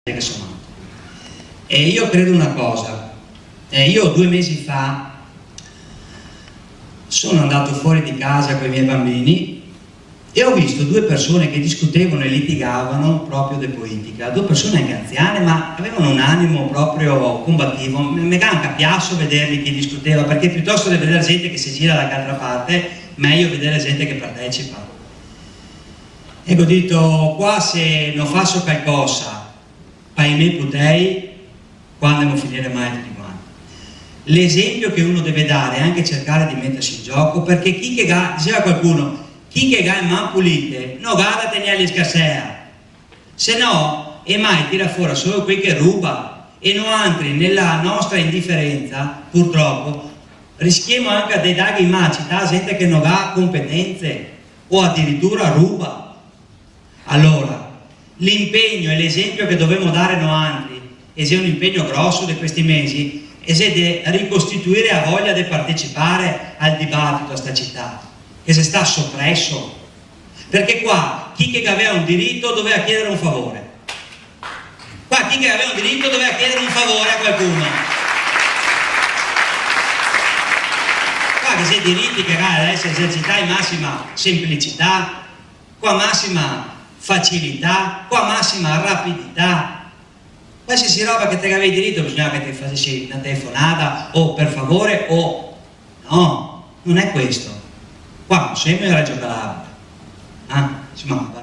che sono nato. E io credo una cosa, io 2 mesi fa sono andato fuori di casa con i miei bambini e ho visto 2 persone che discutevano e litigavano proprio di politica, 2 persone anche anziane, ma avevano un animo proprio combattivo. Mi capiasso vederli che discuteva, perché piuttosto di vedere gente che si gira dall'altra parte, meglio vedere gente che partecipa. E ho detto, qua se non faccio qualcosa per i miei potei, quando non finire mai tutti quanti. L'esempio che uno deve dare è anche cercare di mettersi in gioco, perché chi che ga, diceva qualcuno, chi che ga in man pulite, non ga da tenere scarsea, se no e mai tira fuori solo qui che ruba e non entri nella nostra indifferenza. Purtroppo rischiamo anche dei daghi in macita gente che non ha competenze o addirittura ruba. Allora l'impegno e l'esempio che dobbiamo dare noi altri, e se è un impegno grosso di questi mesi, è di ricostituire a voglia di partecipare al dibattito a sta città, che si sta soppresso, perché qua chi che aveva un diritto doveva chiedere un favore, qua chi che aveva un diritto doveva chiedere un favore a qualcuno, qua che sei diritti che devono essere esercitati in massima semplicità, qua massima facilità, qua massima rapidità. Qualsiasi roba che te avevi diritto bisognava che ti facessi una telefonata o per favore o no, non è questo. Qua non sembra Reggio Calabria, insomma,